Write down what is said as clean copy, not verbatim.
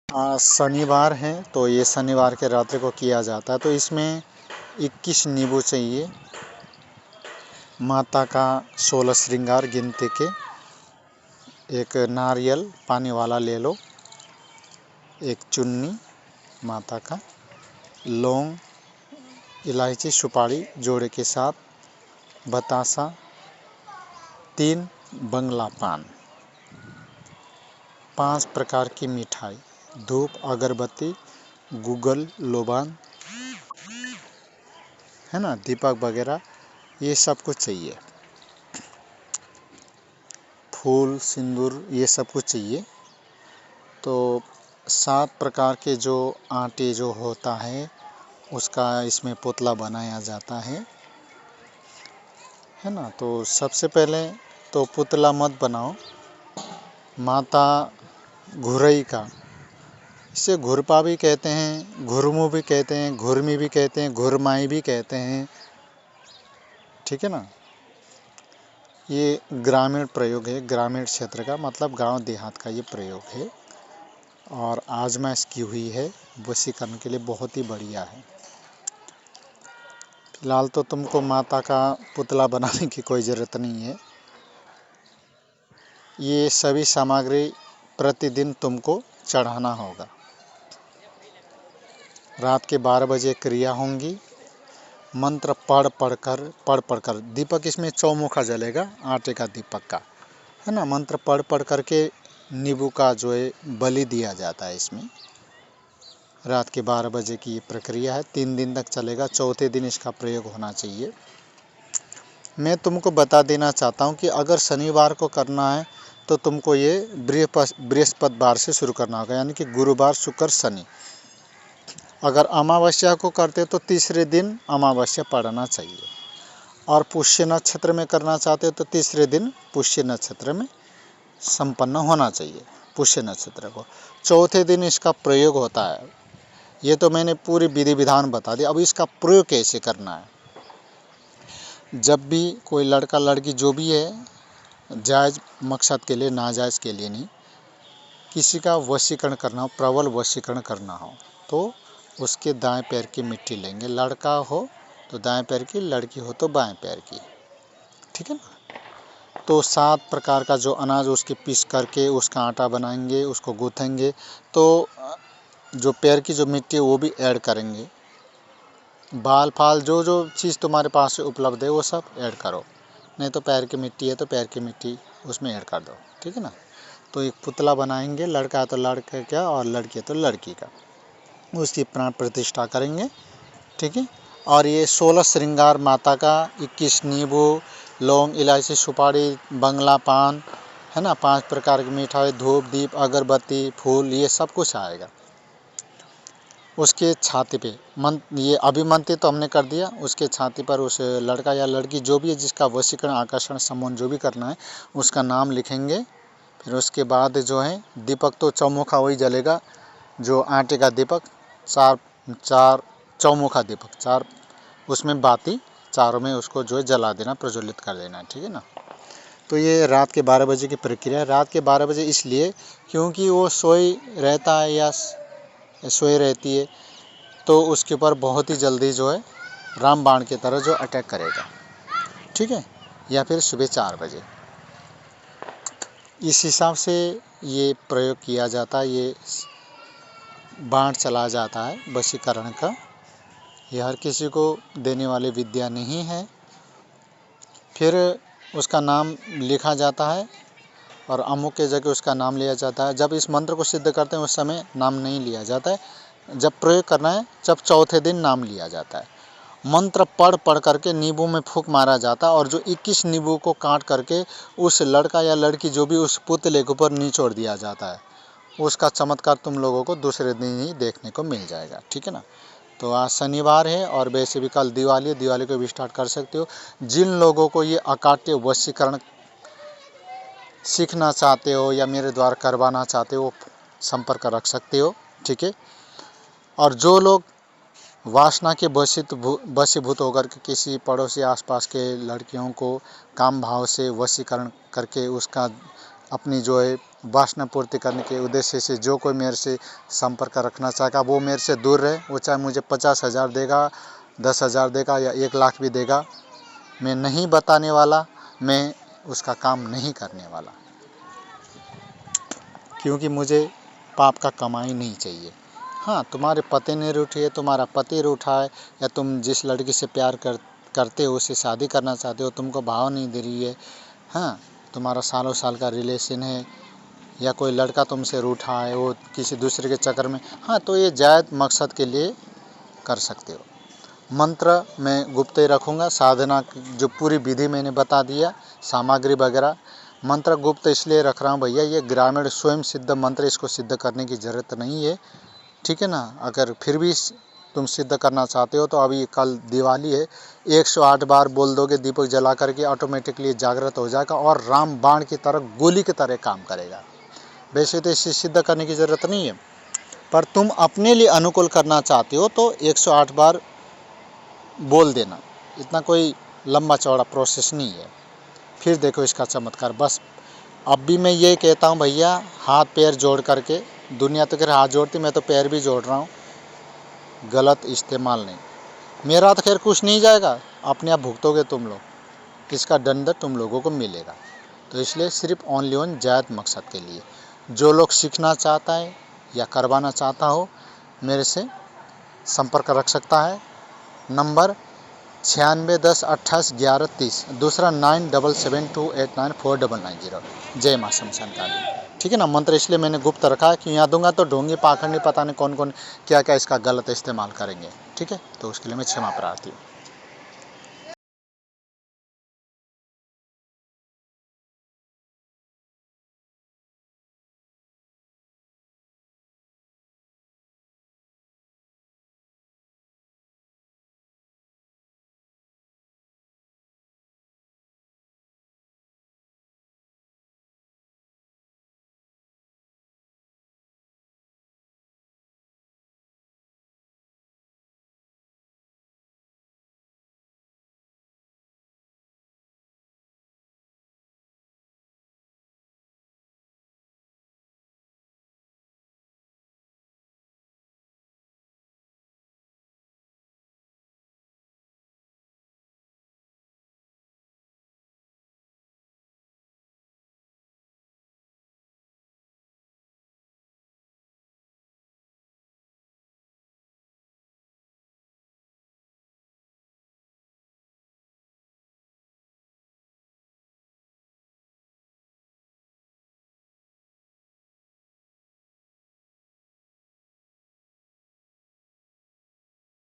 आज शनिवार है तो ये शनिवार के रात्रि को किया जाता है। तो इसमें 21 नींबू चाहिए, माता का 16 श्रृंगार गिनती के, एक नारियल पानी वाला ले लो, एक चुन्नी माता का, लौंग, इलायची, सुपारी जोड़े के साथ, बतासा, 3 बंगला पान, 5 प्रकार की मिठाई, धूप, अगरबत्ती, गूगल, लोबान, है ना, दीपक वगैरह, ये सब कुछ चाहिए। फूल, सिंदूर, ये सब कुछ चाहिए। तो 7 प्रकार के जो आटे जो होता है उसका इसमें पुतला बनाया जाता है ना। तो सबसे पहले तो पुतला मत बनाओ, माता घुरई का, इसे घुरपा भी कहते हैं, घुरमू भी कहते हैं, घुरमी भी कहते हैं, घुरमाई भी कहते हैं, ठीक है ना। ये ग्रामीण प्रयोग है, ग्रामीण क्षेत्र का, मतलब गांव देहात का ये प्रयोग है और आजमाइश की हुई है, वशीकरण के लिए बहुत ही बढ़िया है। फिलहाल तो तुमको माता का पुतला बनाने की कोई ज़रूरत नहीं है। ये सभी सामग्री प्रतिदिन तुमको चढ़ाना होगा। रात के 12 बजे क्रिया होंगी, मंत्र पढ़ कर दीपक इसमें चौमुखा जलेगा, आटे का दीपक का, है ना। मंत्र पढ़ करके नींबू का जो है बलि दिया जाता है इसमें। रात के 12 बजे की ये प्रक्रिया है, 3 दिन तक चलेगा, चौथे दिन इसका प्रयोग होना चाहिए। मैं तुमको बता देना चाहता हूँ कि अगर शनिवार को करना है तो तुमको ये बृहस्पतिवार से शुरू करना होगा, यानी कि गुरुवार, शुक्र, शनि। अगर अमावस्या को करते तो तीसरे दिन अमावस्या पड़ना चाहिए, और पुष्य नक्षत्र में करना चाहते हो तो तीसरे दिन पुष्य नक्षत्र में संपन्न होना चाहिए। पुष्य नक्षत्र को चौथे दिन इसका प्रयोग होता है। ये तो मैंने पूरी विधि विधान बता दी। अब इसका प्रयोग कैसे करना है। जब भी कोई लड़का लड़की जो भी है, जायज़ मकसद के लिए, नाजायज़ के लिए नहीं, किसी का वशीकरण करना हो, प्रबल वशीकरण करना हो, तो उसके दाएं पैर की मिट्टी लेंगे। लड़का हो तो दाएं पैर की, लड़की हो तो बाएं पैर की, ठीक है ना। तो 7 प्रकार का जो अनाज उसके पीस करके उसका आटा बनाएंगे, उसको गूँथेंगे। तो जो पैर की जो मिट्टी है वो भी ऐड करेंगे। बाल फाल जो जो चीज़ तुम्हारे पास उपलब्ध है वो सब ऐड करो, नहीं तो पैर की मिट्टी है तो पैर की मिट्टी उसमें ऐड कर दो, ठीक है ना। तो एक पुतला बनाएंगे, लड़का है तो लड़के का और लड़की है तो लड़की का, उसकी प्राण प्रतिष्ठा करेंगे, ठीक है। और ये 16 श्रृंगार माता का, 21 नींबू, लौंग, इलायची, सुपारी, बंगला पान, है ना, 5 प्रकार की मिठाई, धूप, दीप, अगरबत्ती, फूल, ये सब कुछ आएगा। उसके छाती पे ये अभिमंत्रित तो हमने कर दिया, उसके छाती पर उस लड़का या लड़की जो भी है जिसका वशीकरण, आकर्षण, सम्मोहन जो भी करना है उसका नाम लिखेंगे। फिर उसके बाद जो है दीपक तो चौमुखा वही जलेगा, जो आटे का दीपक, चार चौमुखा दीपक, 4 उसमें बाती, चारों में उसको जो है जला देना, प्रज्वलित कर देना, ठीक है ना। तो ये रात के 12 बजे की प्रक्रिया है। रात के 12 बजे इसलिए क्योंकि वो सोई रहता है या सोई रहती है, तो उसके ऊपर बहुत ही जल्दी जो है रामबाण की तरह जो अटैक करेगा, ठीक है। या फिर सुबह 4 बजे, इस हिसाब से ये प्रयोग किया जाता है। ये बाण चला जाता है वशीकरण का। ये हर किसी को देने वाली विद्या नहीं है। फिर उसका नाम लिखा जाता है और अमुक के जगह उसका नाम लिया जाता है। जब इस मंत्र को सिद्ध करते हैं उस समय नाम नहीं लिया जाता है, जब प्रयोग करना है जब चौथे दिन नाम लिया जाता है। मंत्र पढ़ करके नींबू में फूंक मारा जाता है, और जो 21 नींबू को काट करके उस लड़का या लड़की जो भी उस पुतले के ऊपर निचोड़ दिया जाता है, उसका चमत्कार तुम लोगों को दूसरे दिन ही देखने को मिल जाएगा, ठीक है ना। तो आज शनिवार है और वैसे भी कल दिवाली है, दिवाली को भी स्टार्ट कर सकते हो। जिन लोगों को ये अकाट्य वशीकरण सीखना चाहते हो या मेरे द्वारा करवाना चाहते हो, संपर्क रख सकते हो, ठीक है। और जो लोग वासना के वशीभूत होकर के किसी पड़ोसी आसपास के लड़कियों को काम भाव से वशीकरण करके उसका अपनी जो है वासना पूर्ति करने के उद्देश्य से जो कोई मेरे से संपर्क रखना चाहेगा वो मेरे से दूर रहे। वो चाहे मुझे 50,000 देगा, 10,000 देगा या 1 लाख भी देगा, मैं नहीं बताने वाला, मैं उसका काम नहीं करने वाला, क्योंकि मुझे पाप का कमाई नहीं चाहिए। हाँ, तुम्हारे पति ने रूठी है, तुम्हारा पति रूठा है, या तुम जिस लड़की से प्यार करते हो, उससे शादी करना चाहते हो, तुमको भाव नहीं दे रही है, हाँ, तुम्हारा सालों साल का रिलेशन है, या कोई लड़का तुमसे रूठा है, वो किसी दूसरे के चक्कर में, हाँ, तो ये जायज़ मकसद के लिए कर सकते हो। मंत्र मैं गुप्त ही रखूँगा। साधना की जो पूरी विधि मैंने बता दिया, सामग्री वगैरह, मंत्र गुप्त इसलिए रख रहा हूँ भैया, ये ग्रामीण स्वयं सिद्ध मंत्र, इसको सिद्ध करने की ज़रूरत नहीं है, ठीक है ना। अगर फिर भी तुम सिद्ध करना चाहते हो तो अभी कल दिवाली है, 108 बार बोल दोगे दीपक जला करके, ऑटोमेटिकली जागृत हो जाएगा और राम बाण की तरह, गोली की तरह काम करेगा। वैसे तो इसे सिद्ध करने की ज़रूरत नहीं है, पर तुम अपने लिए अनुकूल करना चाहते हो तो 108 बार बोल देना, इतना कोई लंबा चौड़ा प्रोसेस नहीं है। फिर देखो इसका चमत्कार। बस अब भी मैं ये कहता हूँ भैया, हाथ पैर जोड़ करके, दुनिया तो खैर हाथ जोड़ती, मैं तो पैर भी जोड़ रहा हूँ, गलत इस्तेमाल नहीं। मेरा तो खैर कुछ नहीं जाएगा, अपने आप भुगतोगे तुम लोग, इसका दंड तुम लोगों को मिलेगा। तो इसलिए सिर्फ ओनली ऑन जायज़ मकसद के लिए जो लोग सीखना चाहता है या करवाना चाहता हो, मेरे से संपर्क रख सकता है। नंबर 9610281130, दूसरा 9772894990। जय माँ शमशान काली। ठीक है ना। मंत्र इसलिए मैंने गुप्त रखा है कि यहाँ दूंगा तो ढोंगी पाखंडी पता नहीं कौन कौन क्या क्या इसका गलत इस्तेमाल करेंगे। ठीक है, तो उसके लिए मैं क्षमा प्रार्थी हूँ।